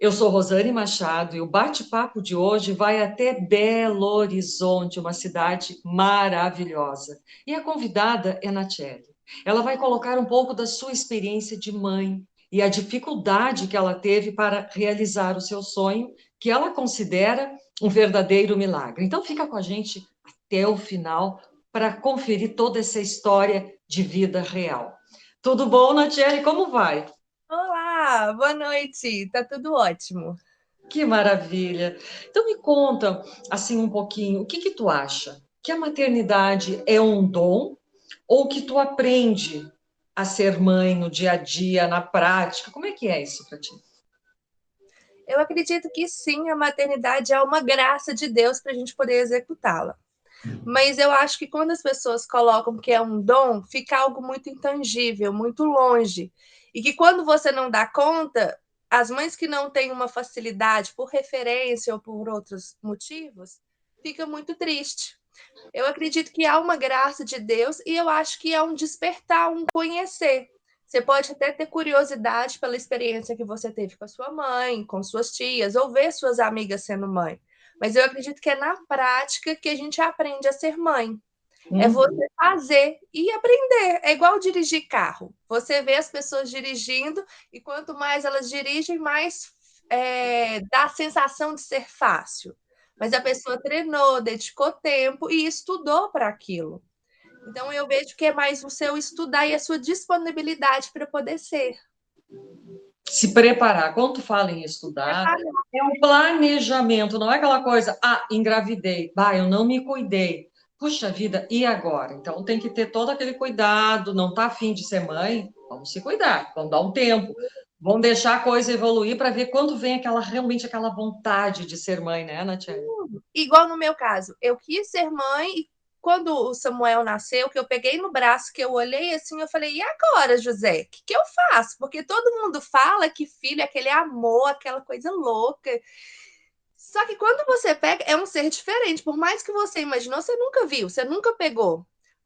Eu sou Rosane Machado e o bate-papo de hoje vai até Belo Horizonte, uma cidade maravilhosa. E a convidada é Nachelle. Ela vai colocar um pouco da sua experiência de mãe e a dificuldade que ela teve para realizar o seu sonho, que ela considera um verdadeiro milagre. Então fica com a gente até o final para conferir toda essa história de vida real. Tudo bom, Nachelle? Como vai? Olá, boa noite. Tá tudo ótimo. Que maravilha. Então me conta assim um pouquinho, o que que tu acha? Que a maternidade é um dom ou que tu aprende a ser mãe no dia a dia, na prática? Como é que é isso para ti? Eu acredito que sim, a maternidade é uma graça de Deus para a gente poder executá-la. Mas eu acho que quando as pessoas colocam que é um dom, fica algo muito intangível, muito longe. E que quando você não dá conta, as mães que não têm uma facilidade por referência ou por outros motivos, fica muito triste. Eu acredito que há uma graça de Deus e eu acho que é um despertar, um conhecer. Você pode até ter curiosidade pela experiência que você teve com a sua mãe, com suas tias, ou ver suas amigas sendo mãe. Mas eu acredito que é na prática que a gente aprende a ser mãe. É Hum? você fazer e aprender. É igual dirigir carro. Você vê as pessoas dirigindo e quanto mais elas dirigem, mais dá a sensação de ser fácil. Mas a pessoa treinou, dedicou tempo e estudou para aquilo. Então eu vejo que é mais o seu estudar e a sua disponibilidade para poder ser. Se preparar. Quando tu fala em estudar, é um planejamento, não é aquela coisa, engravidei, eu não me cuidei. Puxa vida, e agora? Então tem que ter todo aquele cuidado, não tá afim de ser mãe, vamos se cuidar, vamos dar um tempo, vamos deixar a coisa evoluir para ver quando vem realmente aquela vontade de ser mãe, né, Natia? Igual no meu caso, eu quis ser mãe e quando o Samuel nasceu, que eu peguei no braço, que eu olhei assim, eu falei, e agora, José? O que eu faço? Porque todo mundo fala que filho é aquele amor, aquela coisa louca. Só que quando você pega, é um ser diferente. Por mais que você imaginou, você nunca viu, você nunca pegou.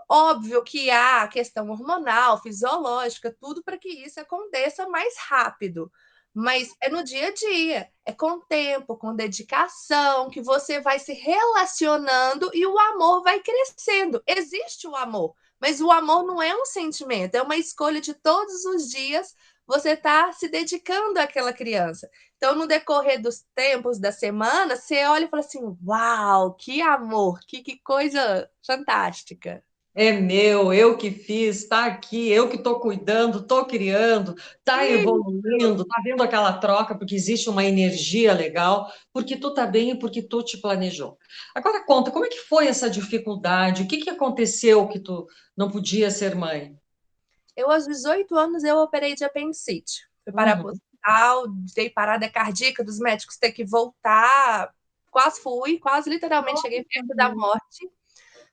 Óbvio que há a questão hormonal, fisiológica, tudo para que isso aconteça mais rápido. Mas é no dia a dia, é com tempo, com dedicação, que você vai se relacionando e o amor vai crescendo. Existe o amor, mas o amor não é um sentimento, é uma escolha de todos os dias você está se dedicando àquela criança. Então, no decorrer dos tempos da semana, você olha e fala assim: Uau, que amor, que coisa fantástica. É meu, eu que fiz, está aqui, eu que estou cuidando, estou criando, está Isso. evoluindo, está vendo aquela troca, porque existe uma energia legal, porque tu está bem e porque tu te planejou. Agora conta, como é que foi essa dificuldade? O que que aconteceu que tu não podia ser mãe? Eu, aos 18 anos, eu operei de apendicite. Fui parar para o Uhum. hospital, dei parada cardíaca dos médicos ter que voltar. Quase fui, quase literalmente cheguei perto da morte.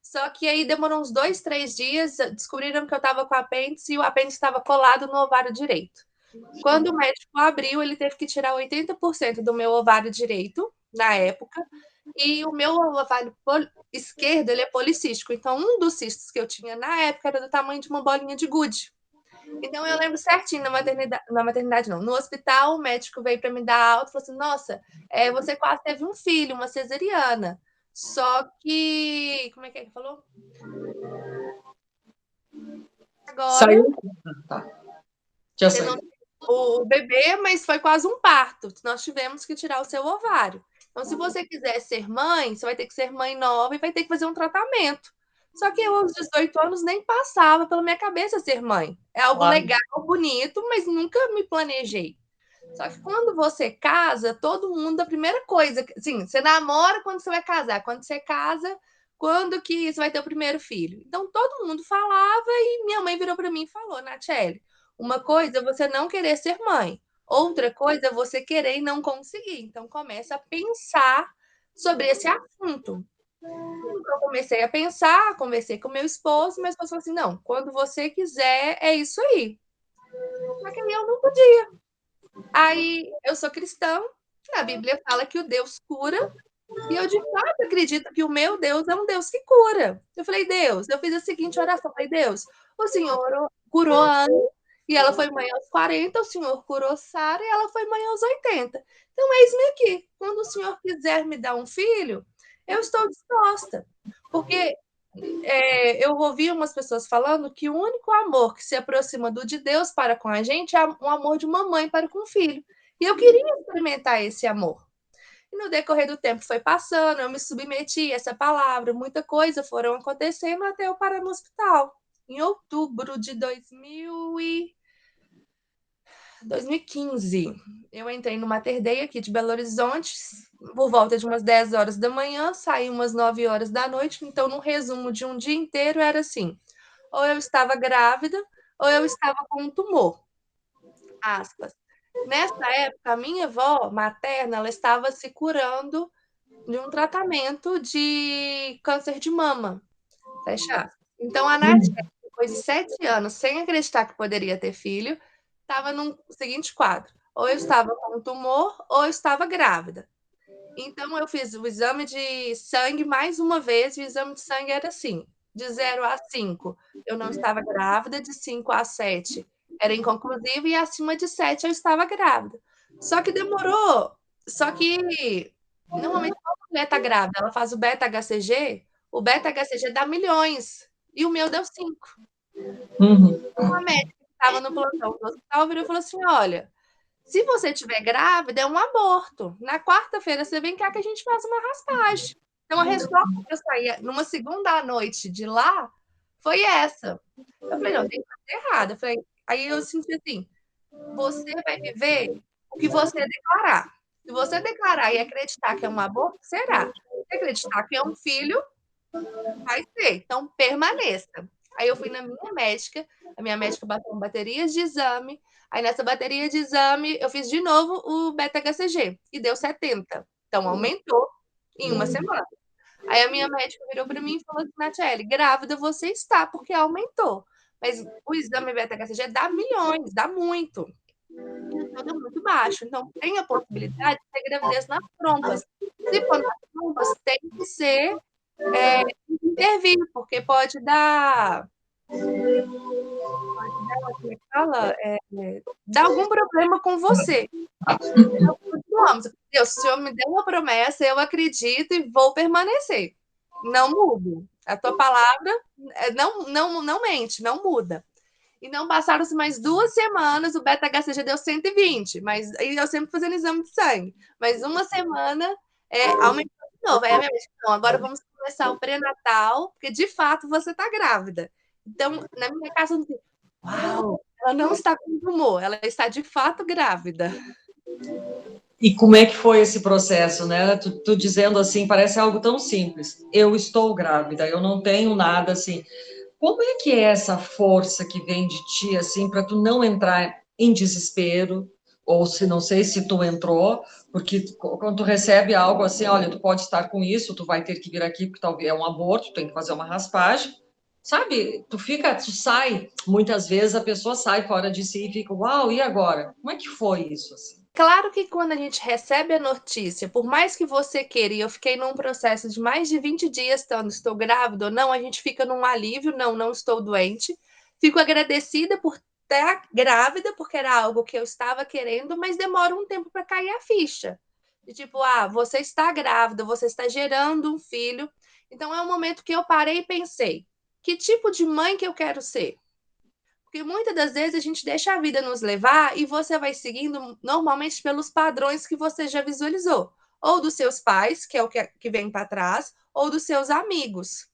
Só que aí demorou uns 2, 3 dias, descobriram que eu estava com apêndice e o apêndice estava colado no ovário direito. Quando o médico abriu, ele teve que tirar 80% do meu ovário direito, na época, e o meu ovário esquerdo, ele é policístico. Então, um dos cistos que eu tinha na época era do tamanho de uma bolinha de gude. Então, eu lembro certinho na maternidade não, no hospital, o médico veio para me dar alta e falou assim: Nossa, você quase teve um filho, uma cesariana. Só que, como é que ele falou? Agora Saiu? Tá, já você não saiu. tem o bebê, mas foi quase um parto. Nós tivemos que tirar o seu ovário. Então, se você quiser ser mãe, você vai ter que ser mãe nova e vai ter que fazer um tratamento. Só que eu, aos 18 anos, nem passava pela minha cabeça ser mãe. É algo Claro. legal, bonito, mas nunca me planejei. Só que quando você casa, todo mundo, a primeira coisa, assim, você namora quando você vai casar, quando você casa, quando que você vai ter o primeiro filho. Então todo mundo falava e minha mãe virou para mim e falou, Nachelle, uma coisa é você não querer ser mãe, outra coisa é você querer e não conseguir. Então começa a pensar sobre esse assunto. Então, eu comecei a pensar, conversei com meu esposo, mas esposo falou assim: não, quando você quiser, é isso aí. Só que aí eu não podia. Aí eu sou cristã, a Bíblia fala que o Deus cura, e eu de fato acredito que o meu Deus é um Deus que cura. Eu falei, Deus, eu fiz a seguinte oração, falei, Deus, o Senhor curou a Ana E ela foi mãe aos 40, o senhor curou Sara e ela foi mãe aos 80. Então, eis-me aqui. Quando o senhor quiser me dar um filho, eu estou disposta. Porque eu ouvi umas pessoas falando que o único amor que se aproxima do de Deus para com a gente é o amor de uma mãe para com o filho. E eu queria experimentar esse amor. E no decorrer do tempo foi passando, eu me submeti a essa palavra, muita coisa foram acontecendo até eu parar no hospital. Em outubro de 2015, eu entrei no Mater Dei aqui de Belo Horizonte, por volta de umas 10 horas da manhã, saí umas 9 horas da noite, então no resumo de um dia inteiro era assim, ou eu estava grávida, ou eu estava com um tumor, aspas. Nessa época, a minha avó materna, ela estava se curando de um tratamento de câncer de mama, fecha aspas. Então, a Nath, depois de 7 anos, sem acreditar que poderia ter filho, estava no seguinte quadro: ou eu estava com um tumor, ou eu estava grávida. Então, eu fiz o exame de sangue mais uma vez, e o exame de sangue era assim: de 0 a 5, eu não estava grávida, de 5 a 7 era inconclusivo, e acima de 7 eu estava grávida. Só que demorou. Só que, normalmente, quando a mulher está grávida, ela faz o beta-HCG dá milhões, e o meu deu 5. Uhum. Uma médica que estava no plantão do hospital virou e falou assim: olha, se você estiver grávida, é um aborto. Na quarta-feira você vem cá que a gente faz uma raspagem. Então, a resposta que eu saí numa segunda noite de lá foi essa. Eu falei, não, tem coisa errada. Aí eu senti assim, você vai viver o que você declarar. Se você declarar e acreditar que é um aborto, será. Se acreditar que é um filho, vai ser. Então, permaneça. Aí eu fui na minha médica, a minha médica bateu baterias de exame. Aí nessa bateria de exame, eu fiz de novo o beta-HCG e deu 70. Então, aumentou em uma semana. Aí a minha médica virou para mim e falou assim: Natiele, grávida você está, porque aumentou. Mas o exame beta-HCG dá milhões, dá muito. E o seu deu muito baixo. Então, tem a possibilidade de ter gravidez nas trompas. Se for nas trompas, tem que ser intervir, porque pode dar. Como é que fala? Dar algum problema com você. Então, continuamos. Deus, o Senhor me deu uma promessa, eu acredito e vou permanecer. Não mudo. A tua palavra não mente, não muda. E não passaram-se mais 2 semanas, o beta-HCG deu 120, mas aí eu sempre fazendo exame de sangue. Mas uma semana aumentou de novo. Aí a minha médica, não, agora vamos começar o pré-natal, porque de fato você está grávida. Então, na minha casa, eu disse, uau, ela não está com tumor, ela está de fato grávida. E como é que foi esse processo, né? Tu dizendo assim, parece algo tão simples. Eu estou grávida, eu não tenho nada assim. Como é que é essa força que vem de ti, assim, para tu não entrar em desespero? Ou se não sei se tu entrou, porque quando tu recebe algo assim, olha, tu pode estar com isso, tu vai ter que vir aqui porque talvez é um aborto, tem que fazer uma raspagem, sabe? Tu sai, muitas vezes a pessoa sai fora de si e fica, uau, e agora? Como é que foi isso assim? Claro que quando a gente recebe a notícia, por mais que você queira, e eu fiquei num processo de mais de 20 dias estando, estou grávida ou não, a gente fica num alívio, não estou doente. Fico agradecida por estar grávida, porque era algo que eu estava querendo, mas demora um tempo para cair a ficha. De tipo, você está grávida, você está gerando um filho. Então é um momento que eu parei e pensei, que tipo de mãe que eu quero ser? Porque muitas das vezes a gente deixa a vida nos levar e você vai seguindo normalmente pelos padrões que você já visualizou, ou dos seus pais, que é o que vem para trás, ou dos seus amigos.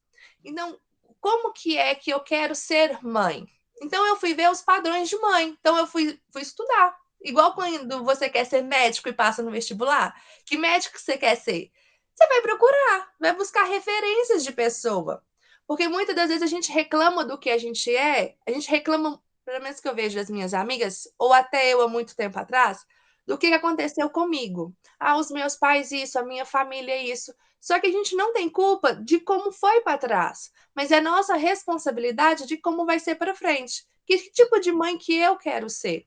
Então, como que é que eu quero ser mãe? Então, eu fui ver os padrões de mãe. Então, eu fui estudar. Igual quando você quer ser médico e passa no vestibular. Que médico você quer ser? Você vai procurar, vai buscar referências de pessoa. Porque muitas das vezes a gente reclama do que a gente reclama, pelo menos que eu vejo das minhas amigas, ou até eu há muito tempo atrás, do que aconteceu comigo. Os meus pais isso, a minha família isso. Só que a gente não tem culpa de como foi para trás, mas é nossa responsabilidade de como vai ser para frente. Que tipo de mãe que eu quero ser?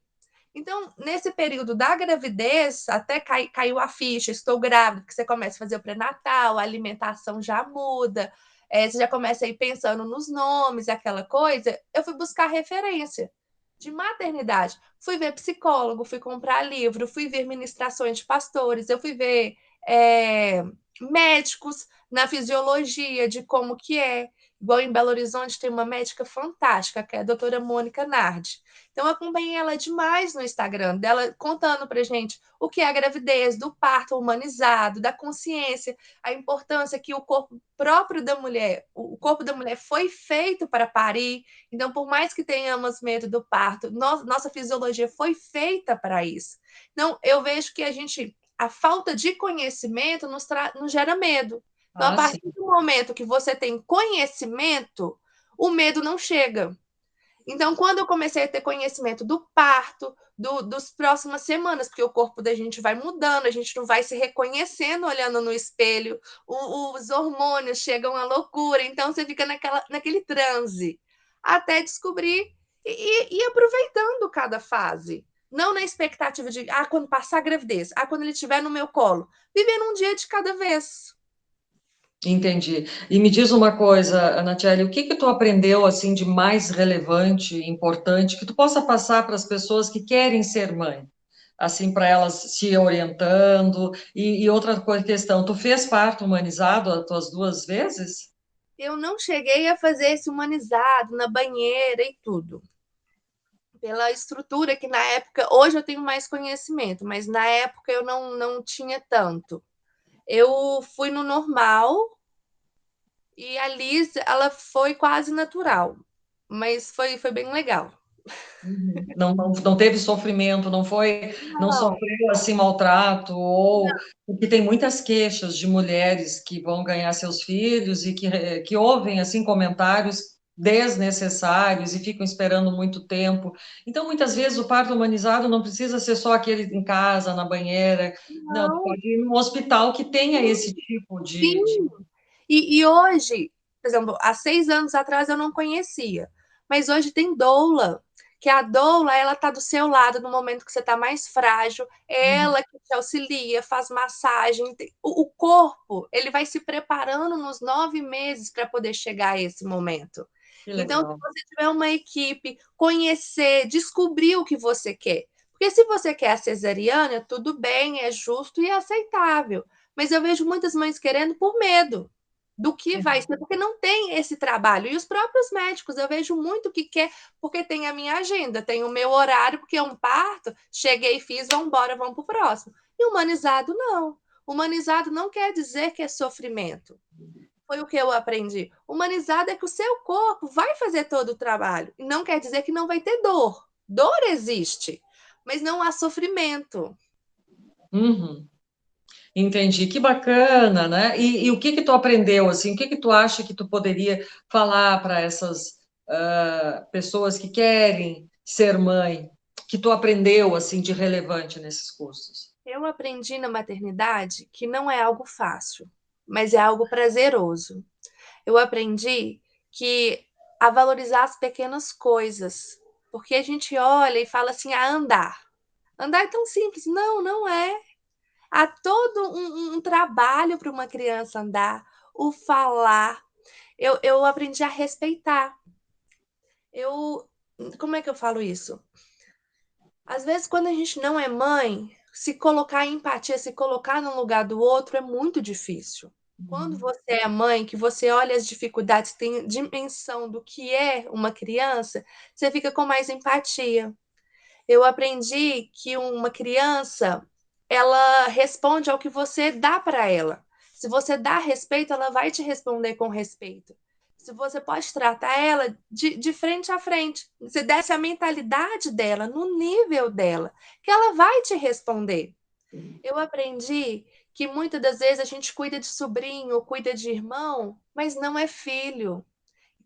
Então, nesse período da gravidez, até caiu a ficha, estou grávida, que você começa a fazer o pré-natal, a alimentação já muda, você já começa a ir pensando nos nomes, aquela coisa. Eu fui buscar referência. de maternidade. Fui ver psicólogo, fui comprar livro, fui ver ministrações de pastores, eu fui ver é, médicos na fisiologia de como que é. Igual em Belo Horizonte tem uma médica fantástica, que é a doutora Mônica Nardi. Então eu acompanhei ela demais no Instagram, dela contando pra gente o que é a gravidez, do parto humanizado, da consciência, a importância que o corpo próprio da mulher, o corpo da mulher foi feito para parir, então, por mais que tenhamos medo do parto, nossa fisiologia foi feita para isso. Então, eu vejo que a falta de conhecimento nos gera medo. Então, a Ah, sim. partir do momento que você tem conhecimento, o medo não chega. Então, quando eu comecei a ter conhecimento do parto, dos próximas semanas, porque o corpo da gente vai mudando, a gente não vai se reconhecendo olhando no espelho, os hormônios chegam à loucura, então você fica naquele transe, até descobrir e aproveitando cada fase. Não na expectativa de, quando passar a gravidez, quando ele estiver no meu colo. Vivendo um dia de cada vez. Entendi. E me diz uma coisa, Anatiele, o que que tu aprendeu assim de mais relevante, importante, que tu possa passar para as pessoas que querem ser mãe, assim para elas se orientando. E outra questão, tu fez parto humanizado as tuas duas vezes? Eu não cheguei a fazer esse humanizado na banheira e tudo. Pela estrutura que na época, hoje eu tenho mais conhecimento, mas na época eu não tinha tanto. Eu fui no normal e a Liz, ela foi quase natural, mas foi bem legal. Uhum. Não teve sofrimento, não Não, sofreu assim maltrato, ou porque tem muitas queixas de mulheres que vão ganhar seus filhos e que ouvem assim comentários desnecessários e ficam esperando muito tempo. Então, muitas vezes o parto humanizado não precisa ser só aquele em casa, na banheira. Não, tu não, pode ir num hospital que tenha esse tipo de... sim. E hoje, por exemplo, há 6 anos atrás eu não conhecia, mas hoje tem doula, que a doula, ela tá do seu lado no momento que você tá mais frágil, é Uhum, ela que te auxilia, faz massagem, o corpo, ele vai se preparando nos 9 meses para poder chegar a esse momento. que Então, se legal. você tiver uma equipe, conhecer, descobrir o que você quer. Porque se você quer a cesariana, tudo bem, é justo e aceitável. Mas eu vejo muitas mães querendo por medo do que vai ser, porque não tem esse trabalho. E os próprios médicos, eu vejo muito que quer, porque tem a minha agenda, tem o meu horário, porque é um parto, cheguei, fiz, vamos embora, vamos para o próximo. E humanizado, não. Humanizado não quer dizer que é sofrimento. Foi o que eu aprendi. Humanizado é que o seu corpo vai fazer todo o trabalho. E não quer dizer que não vai ter dor. Dor existe, mas não há sofrimento. Uhum. Entendi, que bacana, né? E o que que tu aprendeu, assim, o que que tu acha que tu poderia falar para essas pessoas que querem ser mãe, que tu aprendeu, assim, de relevante nesses cursos? Eu aprendi na maternidade que não é algo fácil, mas é algo prazeroso. Eu aprendi que a valorizar as pequenas coisas, porque a gente olha e fala assim, andar. Andar é tão simples. Não, não é. Há todo um trabalho para uma criança andar, o falar. Eu aprendi a respeitar. Eu, como é que eu falo isso? Às vezes, quando a gente não é mãe, se colocar em empatia, se colocar no lugar do outro é muito difícil. Quando você é mãe, que você olha as dificuldades, tem dimensão do que é uma criança, você fica com mais empatia. Eu aprendi que uma criança, ela responde ao que você dá para ela. Se você dá respeito, ela vai te responder com respeito. Se você pode tratar ela de frente a frente, você desce a mentalidade dela, no nível dela, que ela vai te responder. Eu aprendi que muitas das vezes a gente cuida de sobrinho, cuida de irmão, mas não é filho.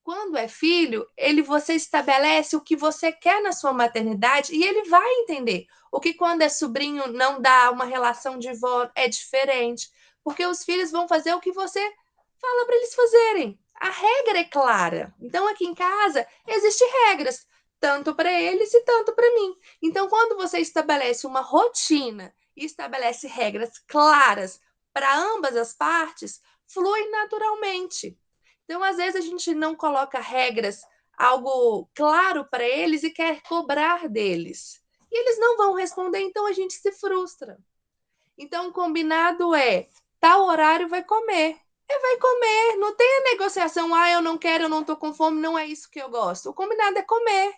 Quando é filho, você estabelece o que você quer na sua maternidade e ele vai entender. O que quando é sobrinho não dá uma relação de vó é diferente, porque os filhos vão fazer o que você fala para eles fazerem. A regra é clara. Então aqui em casa existem regras, tanto para eles e tanto para mim. Então quando você estabelece uma rotina e estabelece regras claras para ambas as partes, flui naturalmente. Então, às vezes, a gente não coloca regras algo claro para eles e quer cobrar deles. E eles não vão responder, então a gente se frustra. Então, o combinado é, tal horário vai comer. Vai comer, não tem a negociação, eu não quero, eu não tô com fome, não é isso que eu gosto. O combinado é comer.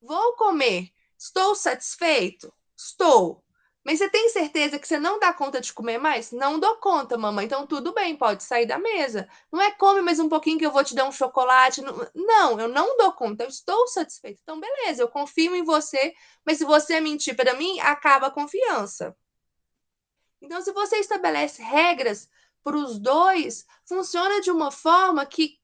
Vou comer. Estou satisfeito? Estou. Mas você tem certeza que você não dá conta de comer mais? Não dou conta, mamãe. Então tudo bem, pode sair da mesa. Não é come mais um pouquinho que eu vou te dar um chocolate. Não, eu não dou conta. Eu estou satisfeito. Então beleza, eu confio em você, mas se você mentir para mim, acaba a confiança. Então, se você estabelece regras para os dois, funciona de uma forma que.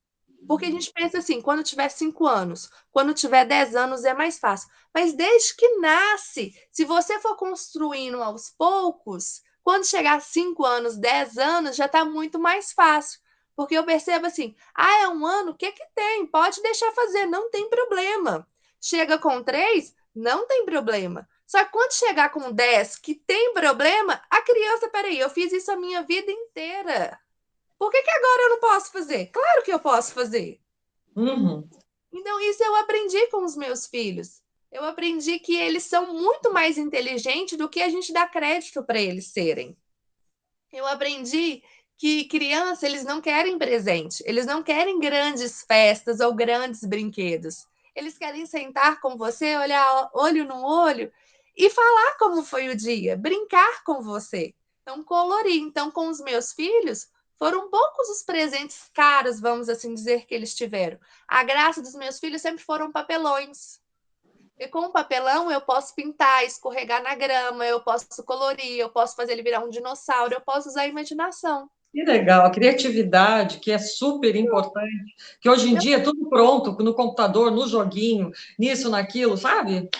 Porque a gente pensa assim, quando tiver 5 anos, quando tiver 10 anos é mais fácil. Mas desde que nasce, se você for construindo aos poucos, quando chegar a 5 anos, 10 anos, já está muito mais fácil. Porque eu percebo assim, é 1 ano, o que que tem? Pode deixar fazer, não tem problema. Chega com 3, não tem problema. Só que quando chegar com 10 que tem problema, a criança, peraí, eu fiz isso a minha vida inteira. Por que agora eu não posso fazer? Claro que eu posso fazer. Uhum. Então, isso eu aprendi com os meus filhos. Eu aprendi que eles são muito mais inteligentes do que a gente dá crédito para eles serem. Eu aprendi que criança, eles não querem presente, eles não querem grandes festas ou grandes brinquedos. Eles querem sentar com você, olhar olho no olho e falar como foi o dia, brincar com você. Então, colorir. Então, com os meus filhos, foram poucos os presentes caros, vamos assim dizer, que eles tiveram. A graça dos meus filhos sempre foram papelões. E com o papelão eu posso pintar, escorregar na grama, eu posso colorir, eu posso fazer ele virar um dinossauro, eu posso usar a imaginação. Que legal, a criatividade, que é super importante, que hoje em Então, dia é tudo pronto, no computador, no joguinho, nisso, naquilo, sabe?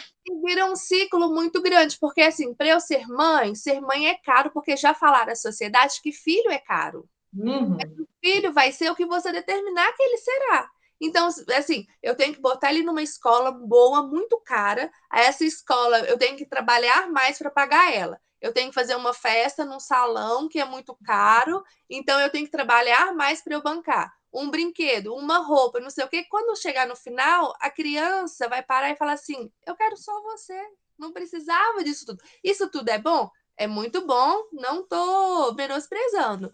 vira um ciclo muito grande, porque assim, para eu ser mãe é caro, porque já falaram à sociedade que filho é caro. Uhum. Filho vai ser o que você determinar que ele será. Então, assim, eu tenho que botar ele numa escola boa, muito cara. A essa escola eu tenho que trabalhar mais para pagar ela. Eu tenho que fazer uma festa num salão que é muito caro, então eu tenho que trabalhar mais para eu bancar. Um brinquedo, uma roupa, não sei o quê. Quando chegar no final, a criança vai parar e falar assim: eu quero só você. Não precisava disso tudo. Isso tudo é bom? É muito bom, não estou menosprezando.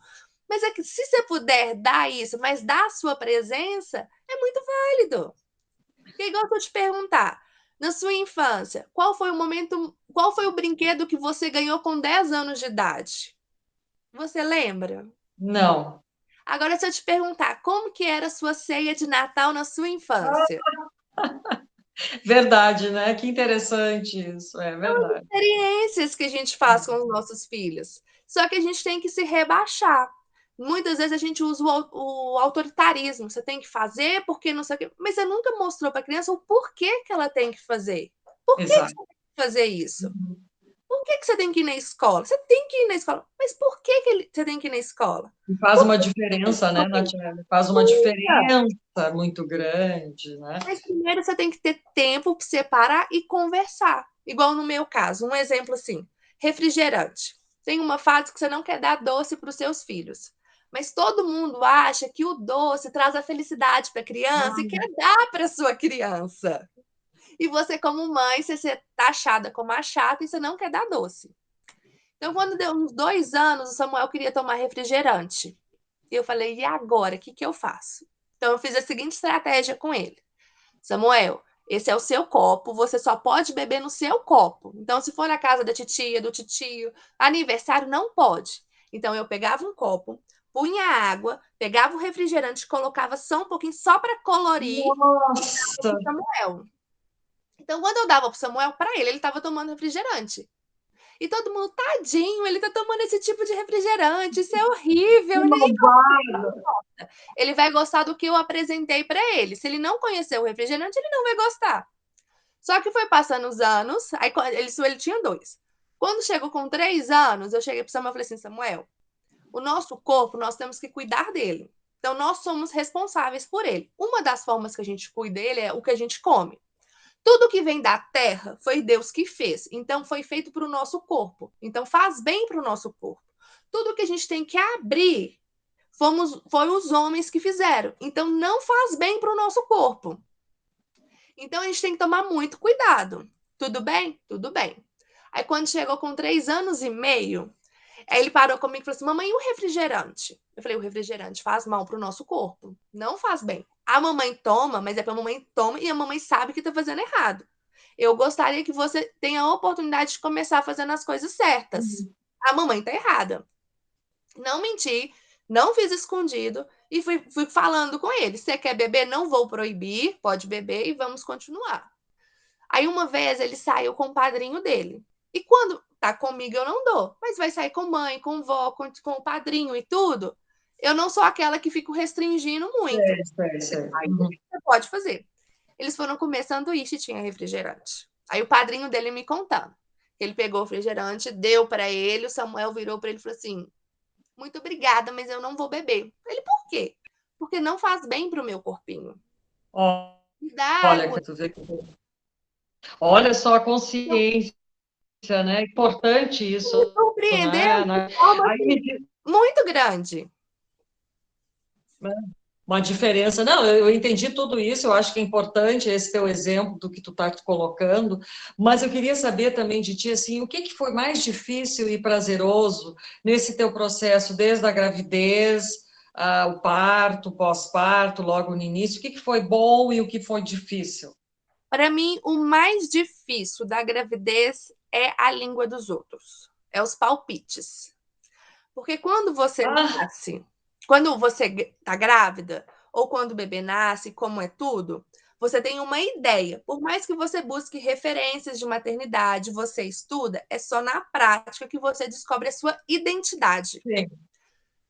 Mas é que se você puder dar isso, mas dar a sua presença, é muito válido. Porque igual eu vou te perguntar, na sua infância, qual foi o momento, qual foi o brinquedo que você ganhou com 10 anos de idade? Você lembra? Não. Agora, se eu te perguntar, como que era a sua ceia de Natal na sua infância? Verdade, né? Que interessante isso, é verdade. Experiências que a gente faz com os nossos filhos. Só que a gente tem que se rebaixar. Muitas vezes a gente usa o autoritarismo. Você tem que fazer porque não sei o quê. Mas você nunca mostrou para a criança o porquê que ela tem que fazer. Por que você Exato. tem que fazer isso? Por que você tem que ir na escola? Você tem que ir na escola. Mas por que você tem que ir na escola? E faz Por uma que diferença, né, você Natiele? Faz uma tem? diferença muito grande, né? Mas primeiro você tem que ter tempo para separar e conversar. Igual no meu caso, um exemplo assim: refrigerante. Tem uma fase que você não quer dar doce para os seus filhos. Mas todo mundo acha que o doce traz a felicidade para a criança e quer dar para sua criança. E você, como mãe, você é taxada como a chata e você não quer dar doce. Então, quando deu uns 2 anos, o Samuel queria tomar refrigerante. E eu falei, e agora? O que, que eu faço? Então, eu fiz a seguinte estratégia com ele. Samuel, esse é o seu copo, você só pode beber no seu copo. Então, se for na casa da titia, do titio, aniversário, não pode. Então, eu pegava um copo, punha água, pegava o refrigerante, colocava só um pouquinho, só para colorir, Nossa, para Samuel. Então, quando eu dava para Samuel, para ele estava tomando refrigerante. E todo mundo, tadinho, ele tá tomando esse tipo de refrigerante, isso é que horrível. Ninguém malvado. ele vai gostar do que eu apresentei para ele. Se ele não conhecer o refrigerante, ele não vai gostar. Só que foi passando os anos, aí ele tinha 2. Quando chegou com 3 anos, eu cheguei para Samuel e falei assim: Samuel, o nosso corpo, nós temos que cuidar dele. Então, nós somos responsáveis por ele. Uma das formas que a gente cuida dele é o que a gente come. Tudo que vem da terra foi Deus que fez. Então, foi feito para o nosso corpo. Então, faz bem para o nosso corpo. Tudo que a gente tem que abrir foi os homens que fizeram. Então, não faz bem para o nosso corpo. Então, a gente tem que tomar muito cuidado. Tudo bem? Tudo bem. Aí, quando chegou com 3 anos e meio, aí ele parou comigo e falou assim: mamãe, e o refrigerante? Eu falei: o refrigerante faz mal pro nosso corpo. Não faz bem. A mamãe toma, mas é pra mamãe toma e a mamãe sabe que tá fazendo errado. Eu gostaria que você tenha a oportunidade de começar fazendo as coisas certas. Uhum. A mamãe tá errada. Não menti, não fiz escondido e fui falando com ele. Você quer beber? Não vou proibir, pode beber e vamos continuar. Aí uma vez ele saiu com o padrinho dele. E quando tá comigo eu não dou, mas vai sair com mãe, com vó, com o padrinho e tudo. Eu não sou aquela que fico restringindo muito. Sei, sei, Você sei. faz o Uhum. que você pode fazer. Eles foram comer sanduíche e tinha refrigerante. Aí o padrinho dele me contando. Ele pegou o refrigerante, deu para ele, o Samuel virou para ele e falou assim: muito obrigada, mas eu não vou beber. Ele, por quê? Porque não faz bem pro meu corpinho. Ó, Me dá olha, água. tu vê olha só a Eu consciência, né? Importante isso, me surpreendeu né? de forma Aí assim, me diz muito grande. uma diferença. Não, eu entendi tudo isso, eu acho que é importante esse teu exemplo do que tu está colocando, mas eu queria saber também de ti, assim, o que que foi mais difícil e prazeroso nesse teu processo, desde a gravidez, o parto, pós-parto, logo no início, o que que foi bom e o que foi difícil? Para mim, o mais difícil da gravidez é a língua dos outros, é os palpites. Porque quando você Ah, nasce, quando você está grávida, ou quando o bebê nasce, como é tudo, você tem uma ideia. Por mais que você busque referências de maternidade, você estuda, é só na prática que você descobre a sua identidade. sim.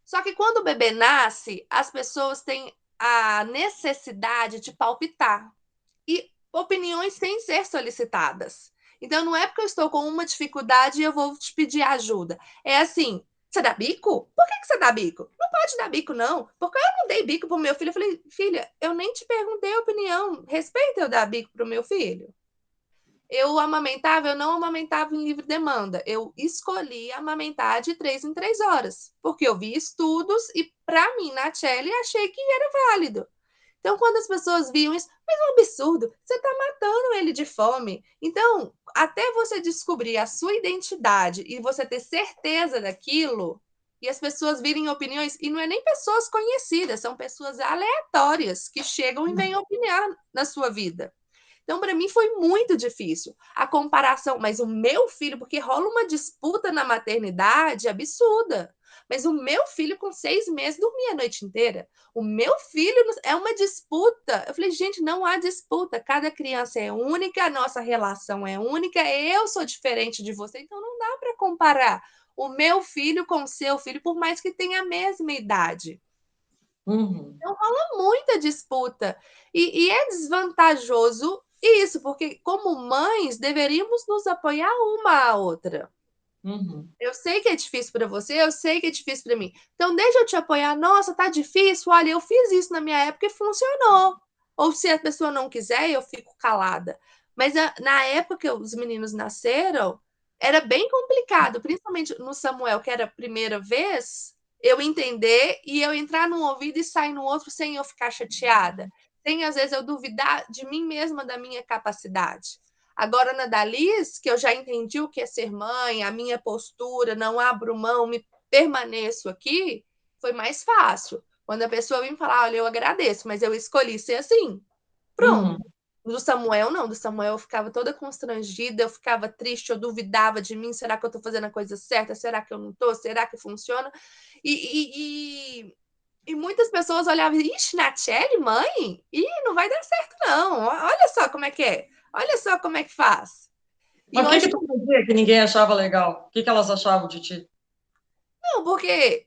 Só que quando o bebê nasce, as pessoas têm a necessidade de palpitar e opiniões sem ser solicitadas. Então, não é porque eu estou com uma dificuldade e eu vou te pedir ajuda. É assim: você dá bico? Por que você dá bico? Não pode dar bico, não. Porque eu não dei bico pro meu filho. Eu falei: filha, eu nem te perguntei a opinião. Respeita eu dar bico pro meu filho. Eu amamentava, eu não amamentava em livre demanda. Eu escolhi amamentar de 3 em 3 horas, porque eu vi estudos e, para mim, na Tchelle, achei que era válido. Então, quando as pessoas viam isso, mas é um absurdo, você está matando ele de fome. Então, até você descobrir a sua identidade e você ter certeza daquilo, e as pessoas virem opiniões, e não é nem pessoas conhecidas, são pessoas aleatórias que chegam e vêm opinar na sua vida. Então, para mim, foi muito difícil a comparação. Mas o meu filho, porque rola uma disputa na maternidade absurda. Mas o meu filho, com 6 meses, dormia a noite inteira. O meu filho é uma disputa. Eu falei, gente, não há disputa. Cada criança é única, a nossa relação é única. Eu sou diferente de você, então não dá para comparar o meu filho com o seu filho, por mais que tenha a mesma idade. Uhum, Então rola muita disputa. E é desvantajoso isso, porque como mães deveríamos nos apoiar uma à outra. uhum. Eu sei que é difícil para você, eu sei que é difícil para mim. Então deixa eu te apoiar. Nossa, tá difícil. Olha, eu fiz isso na minha época e funcionou. Ou se a pessoa não quiser, eu fico calada. Mas na época que os meninos nasceram, era bem complicado, principalmente no Samuel, que era a primeira vez, eu entender e eu entrar num ouvido e sair no outro sem eu ficar chateada. Sem, às vezes, eu duvidar de mim mesma, da minha capacidade. Agora, na Dalis, que eu já entendi o que é ser mãe, a minha postura, não abro mão, me permaneço aqui, foi mais fácil. Quando a pessoa vem falar, olha, eu agradeço, mas eu escolhi ser assim. Pronto. Uhum. Do Samuel, não. Do Samuel eu ficava toda constrangida, eu ficava triste, eu duvidava de mim. Será que eu tô fazendo a coisa certa? Será que eu não tô? Será que funciona? E muitas pessoas olhavam, ixi, Nachelle, mãe? Ih, não vai dar certo, não. Olha só como é que é. Olha só como é que faz. E Mas o que hoje que tu fazia que ninguém achava legal? O que que elas achavam de ti? não, porque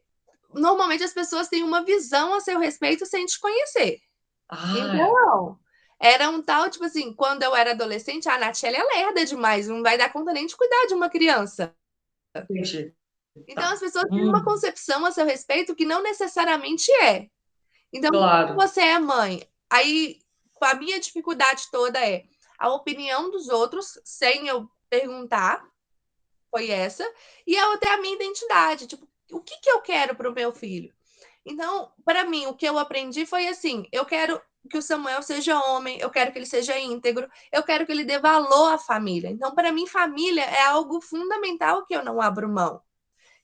normalmente as pessoas têm uma visão a seu respeito sem te conhecer. Ah, é. Então, era um tal, tipo assim, quando eu era adolescente, a Nachelle é lerda demais, não vai dar conta nem de cuidar de uma criança. Entendi. Então, as Tá. pessoas têm uma concepção a seu respeito que não necessariamente é. Então, quando Claro. você é mãe, aí a minha dificuldade toda é a opinião dos outros, sem eu perguntar, foi essa, e a outra é a minha identidade, tipo, o que que eu quero para o meu filho? Então, para mim, o que eu aprendi foi assim: eu quero que o Samuel seja homem, eu quero que ele seja íntegro, eu quero que ele dê valor à família. Então, para mim, família é algo fundamental que eu não abro mão.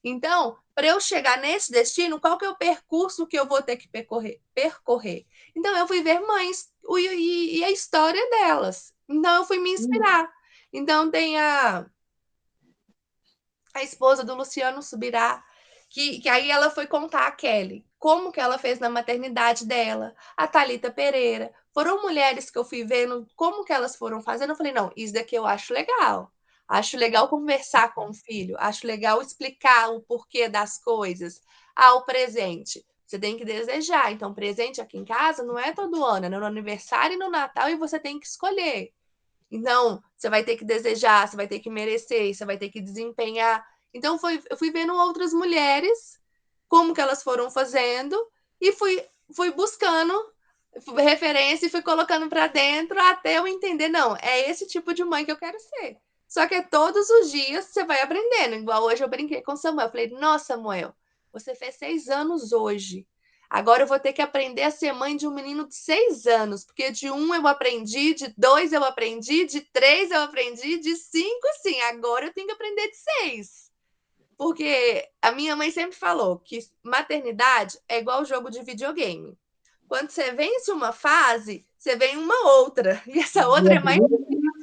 Então, para eu chegar nesse destino, qual que é o percurso que eu vou ter que percorrer? Então, eu fui ver mães e a história delas. Então, eu fui me inspirar. Então, tem a esposa do Luciano Subirá, que aí ela foi contar a Kelly como que ela fez na maternidade dela, a Thalita Pereira. Foram mulheres que eu fui vendo como que elas foram fazendo. Eu falei, não, isso daqui eu acho legal. Acho legal conversar com o filho, acho legal explicar o porquê das coisas. Ah, o presente. Você tem que desejar. Então, presente aqui em casa não é todo ano, é no aniversário e no Natal, e você tem que escolher. Então, você vai ter que desejar, você vai ter que merecer, você vai ter que desempenhar. Então, eu fui vendo outras mulheres, como que elas foram fazendo, e fui buscando referência e fui colocando para dentro até eu entender, não, é esse tipo de mãe que eu quero ser. Só que todos os dias você vai aprendendo. Igual hoje eu brinquei com o Samuel. Eu falei, nossa, Samuel, você fez 6 anos hoje. Agora eu vou ter que aprender a ser mãe de um menino de 6 anos, porque de 1 eu aprendi, de 2 eu aprendi, de 3 eu aprendi, de 5 sim. Agora eu tenho que aprender de 6. Porque a minha mãe sempre falou que maternidade é igual jogo de videogame. Quando você vence uma fase, você vem uma outra. E essa outra é mais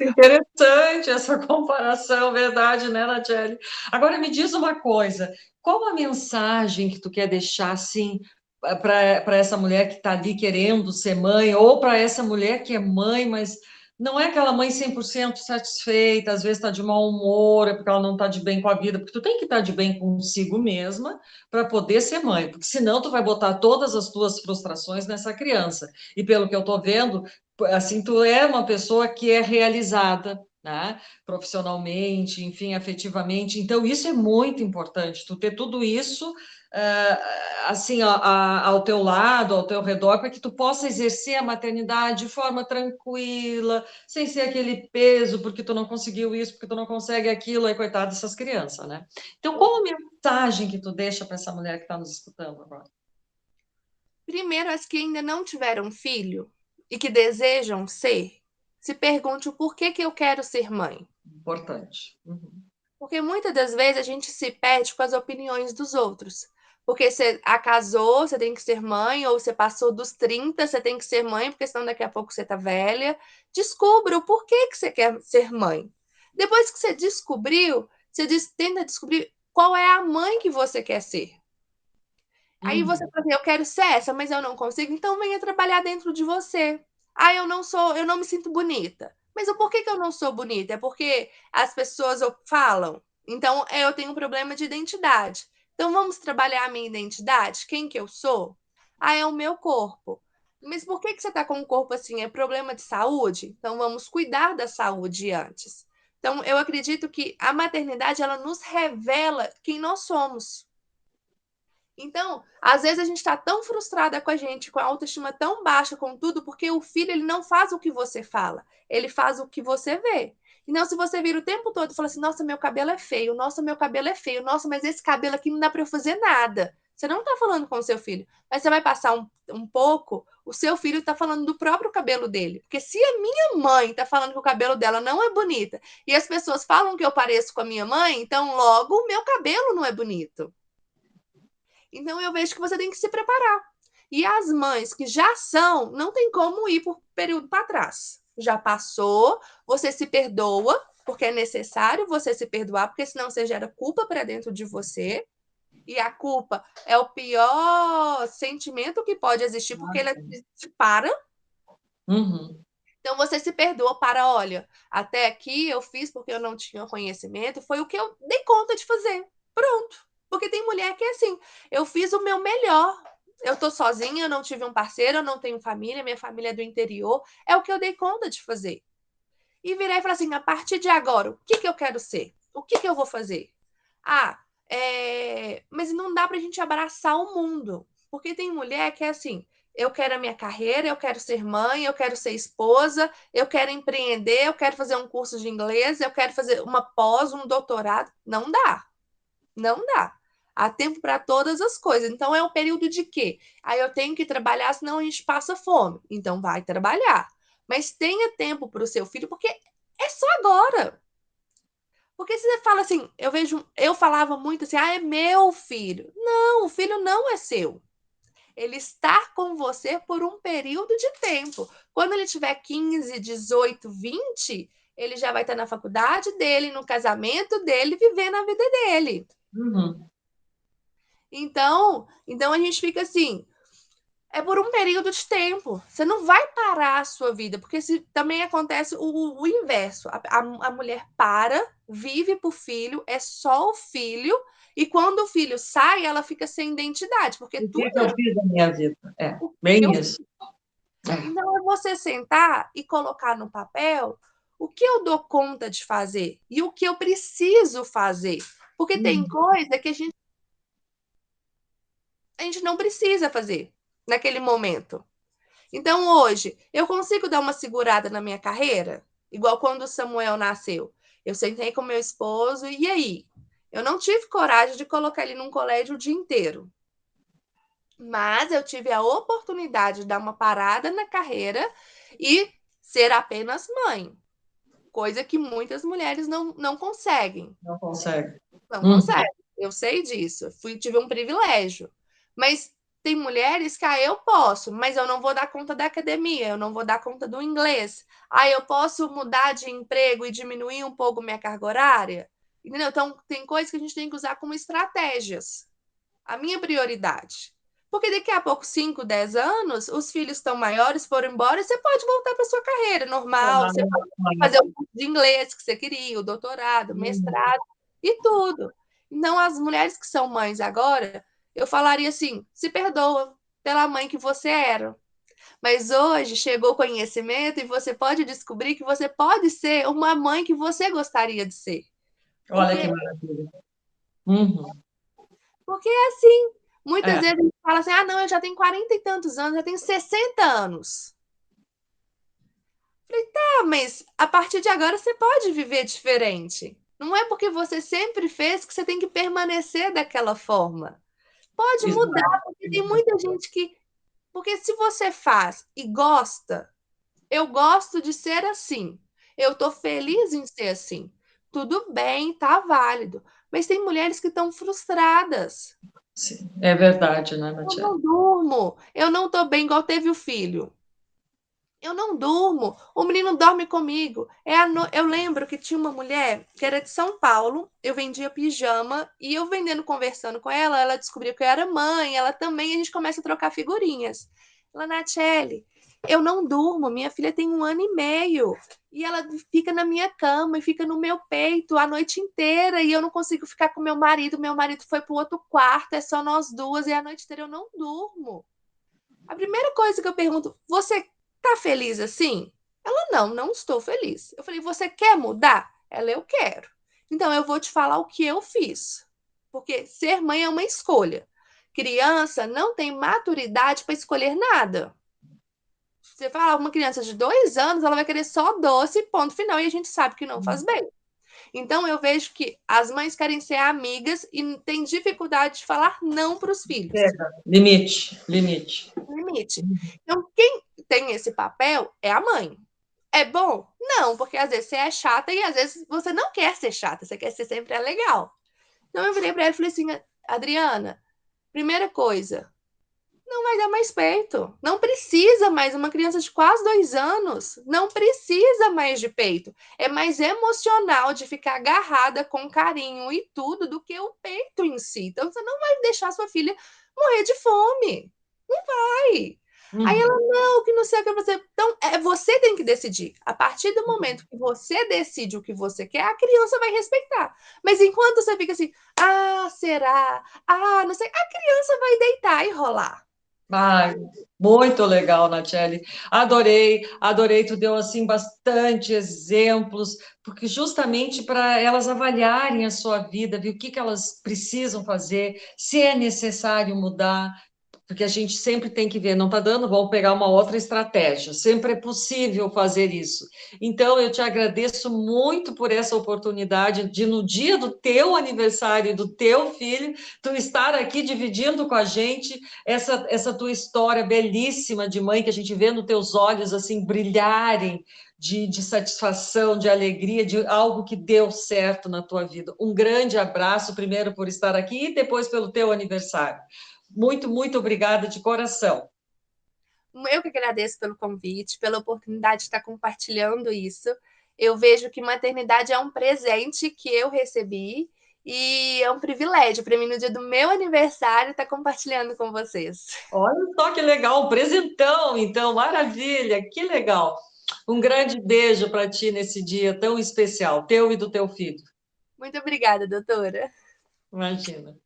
Interessante essa comparação, verdade, né, Natiele? Agora me diz uma coisa, qual a mensagem que tu quer deixar, assim, para essa mulher que está ali querendo ser mãe, ou para essa mulher que é mãe, mas não é aquela mãe 100% satisfeita, às vezes está de mau humor, é porque ela não está de bem com a vida, porque tu tem que estar de bem consigo mesma para poder ser mãe, porque senão tu vai botar todas as tuas frustrações nessa criança. E pelo que eu estou vendo, assim, tu é uma pessoa que é realizada, né? Profissionalmente, enfim, afetivamente. Então, isso é muito importante, tu ter tudo isso assim, ao teu lado, ao teu redor, para que tu possa exercer a maternidade de forma tranquila, sem ser aquele peso, porque tu não conseguiu isso, porque tu não consegue aquilo, aí, coitado dessas crianças, né? Então, qual a mensagem que tu deixa para essa mulher que está nos escutando agora? Primeiro, as que ainda não tiveram filho e que desejam ser, se pergunte o porquê que eu quero ser mãe. Importante. Uhum. Porque muitas das vezes a gente se perde com as opiniões dos outros. Porque você casou, você tem que ser mãe, ou você passou dos 30, você tem que ser mãe, porque senão daqui a pouco você tá velha. Descubra o porquê que você quer ser mãe. Depois que você descobriu, você tenta descobrir qual é a mãe que você quer ser. Aí você Uhum. fala assim, eu quero ser essa, mas eu não consigo, então venha trabalhar dentro de você. Ah, eu não me sinto bonita. Mas o porquê que eu não sou bonita? É porque as pessoas falam. Então, eu tenho um problema de identidade. Então, vamos trabalhar a minha identidade? Quem que eu sou? Ah, é o meu corpo. Mas por que você está com o corpo assim? É problema de saúde? Então, vamos cuidar da saúde antes. Então, eu acredito que a maternidade, ela nos revela quem nós somos. Então, às vezes a gente está tão frustrada com a gente, com a autoestima tão baixa, com tudo, porque o filho ele não faz o que você fala, ele faz o que você vê. Então, se você vira o tempo todo e fala assim, nossa, meu cabelo é feio, nossa, meu cabelo é feio, nossa, mas esse cabelo aqui não dá para eu fazer nada. Você não está falando com o seu filho, mas você vai passar um pouco, o seu filho está falando do próprio cabelo dele. Porque se a minha mãe está falando que o cabelo dela não é bonita e as pessoas falam que eu pareço com a minha mãe, então logo o meu cabelo não é bonito. Então eu vejo que você tem que se preparar. E as mães que já são, não tem como ir por período para trás. Já passou, você se perdoa, porque é necessário você se perdoar, porque senão você gera culpa para dentro de você. E a culpa é o pior sentimento que pode existir, porque ele te para. Uhum. Então você se perdoa para, olha, até aqui eu fiz porque eu não tinha conhecimento, foi o que eu dei conta de fazer. Pronto. Porque tem mulher que é assim, eu fiz o meu melhor. Eu tô sozinha, eu não tive um parceiro, eu não tenho família, minha família é do interior, é o que eu dei conta de fazer. E virar e falar assim, a partir de agora, o que que eu quero ser? O que que eu vou fazer? Ah, mas não dá pra gente abraçar o mundo. Porque tem mulher que é assim, eu quero a minha carreira, eu quero ser mãe, eu quero ser esposa, eu quero empreender, eu quero fazer um curso de inglês, eu quero fazer uma pós, um doutorado. Não dá. Não dá. Há tempo para todas as coisas. Então, é um período de quê? Aí eu tenho que trabalhar, senão a gente passa fome. Então, vai trabalhar. Mas tenha tempo para o seu filho, porque é só agora. Porque se você fala assim, eu falava muito assim, é meu filho. Não, o filho não é seu. Ele está com você por um período de tempo. Quando ele tiver 15, 18, 20, ele já vai estar na faculdade dele, no casamento dele, vivendo a vida dele. Uhum. Então a gente fica assim, é por um período de tempo. Você não vai parar a sua vida, porque também acontece o inverso. A mulher para, vive pro filho, é só o filho, e quando o filho sai, ela fica sem identidade, porque O tudo que eu fiz na minha vida? É, que bem eu isso. É. Então, é você sentar e colocar no papel o que eu dou conta de fazer e o que eu preciso fazer. Porque tem Uhum. coisa que a gente não precisa fazer naquele momento. Então, hoje, eu consigo dar uma segurada na minha carreira? Igual quando o Samuel nasceu. Eu sentei com meu esposo e aí? Eu não tive coragem de colocar ele num colégio o dia inteiro. Mas eu tive a oportunidade de dar uma parada na carreira e ser apenas mãe, coisa que muitas mulheres não conseguem. Não consegue. Não Uhum. conseguem. Eu sei disso. Tive um privilégio. Mas tem mulheres que eu posso, mas eu não vou dar conta da academia, eu não vou dar conta do inglês. Eu posso mudar de emprego e diminuir um pouco minha carga horária. Entendeu? Então, tem coisas que a gente tem que usar como estratégias. A minha prioridade. Porque daqui a pouco, 5, 10 anos, os filhos estão maiores, foram embora, e você pode voltar para sua carreira normal, você pode fazer o curso de inglês que você queria, o doutorado, o Uhum. mestrado e tudo. Então, as mulheres que são mães agora, eu falaria assim: se perdoa pela mãe que você era. Mas hoje chegou o conhecimento e você pode descobrir que você pode ser uma mãe que você gostaria de ser. Olha que Porque maravilha. Uhum. Porque é assim. Muitas É, vezes a gente fala assim: não, eu já tenho 40 e tantos anos, já tenho 60 anos. Mas a partir de agora você pode viver diferente. Não é porque você sempre fez que você tem que permanecer daquela forma. Pode exato. mudar, porque tem muita gente que. Porque se você faz e gosta, eu gosto de ser assim. Eu estou feliz em ser assim. Tudo bem, tá válido. Mas tem mulheres que estão frustradas. Sim, é verdade, né, Eu Natiele? não durmo, eu não tô bem, igual teve o filho. Eu não durmo, o menino dorme comigo. Eu lembro que tinha uma mulher que era de São Paulo, eu vendia pijama, e eu vendendo, conversando com ela, ela descobriu que eu era mãe, ela também, a gente começa a trocar figurinhas. Ela, Nachelle, eu não durmo, minha filha tem 1 ano e meio, e ela fica na minha cama, e fica no meu peito a noite inteira, e eu não consigo ficar com meu marido foi pro outro quarto, é só nós duas, e a noite inteira eu não durmo. A primeira coisa que eu pergunto, você tá feliz assim? Ela, não estou feliz. Eu falei, você quer mudar? Ela, eu quero. Então, eu vou te falar o que eu fiz. Porque ser mãe é uma escolha. Criança não tem maturidade para escolher nada. Você fala, uma criança de 2 anos, ela vai querer só doce, ponto final, e a gente sabe que não faz bem. Então, eu vejo que as mães querem ser amigas e têm dificuldade de falar não para os filhos. Chega. Limite, limite. Limite. Então, quem tem esse papel é a mãe. É bom? Não, porque às vezes você é chata e às vezes você não quer ser chata, você quer ser sempre legal. Então eu virei para ela e falei assim: Adriana, primeira coisa, não vai dar mais peito. Não precisa mais. Uma criança de quase 2 anos não precisa mais de peito. É mais emocional de ficar agarrada com carinho e tudo do que o peito em si. Então você não vai deixar sua filha morrer de fome. Não vai. Aí ela, Uhum. não, que não sei o que você. Então, você tem que decidir. A partir do momento que você decide o que você quer, a criança vai respeitar. Mas enquanto você fica assim, será? Não sei, a criança vai deitar e rolar. Ai, muito legal, Natiele. Adorei, adorei. Tu deu assim bastante exemplos, porque justamente para elas avaliarem a sua vida, ver o que que elas precisam fazer, se é necessário mudar. porque a gente sempre tem que ver, não está dando, vamos pegar uma outra estratégia. Sempre é possível fazer isso. Então, eu te agradeço muito por essa oportunidade de, no dia do teu aniversário e do teu filho, tu estar aqui dividindo com a gente essa tua história belíssima de mãe, que a gente vê nos teus olhos assim brilharem de satisfação, de alegria, de algo que deu certo na tua vida. Um grande abraço, primeiro por estar aqui e depois pelo teu aniversário. Muito, muito obrigada de coração. Eu que agradeço pelo convite, pela oportunidade de estar compartilhando isso. Eu vejo que maternidade é um presente que eu recebi e é um privilégio para mim, no dia do meu aniversário, estar compartilhando com vocês. Olha só que legal, um presentão, então, maravilha, que legal. Um grande beijo para ti nesse dia tão especial, teu e do teu filho. Muito obrigada, doutora. Imagina.